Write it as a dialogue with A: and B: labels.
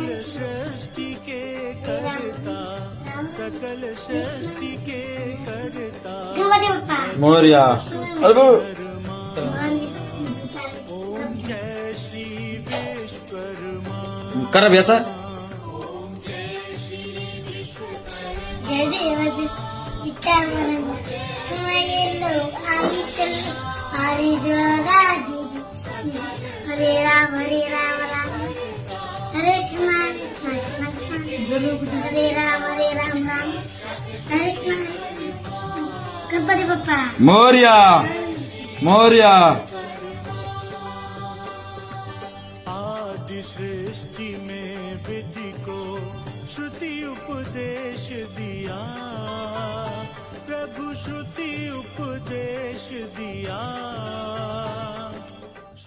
A: सृष्टि के करता, सकल सृष्टि के करता,
B: गणपती बाप्पा
C: मोरया. अरे बाबा.
A: ओम जय श्री विश्वकर्मा.
C: करा बे आता.
B: जय देवाचे विचारवरण सुमयेलो आदि चल हरि जगाजी हरे राम राम हरे कृष्ण हरे राम राम हरे कृष्ण. गणपती बाप्पा
C: मोरया. मोरया.
A: आदि सृष्टि में विधि को श्रुति उपदेश दिया, प्रभु श्रुति उपदेश दिया.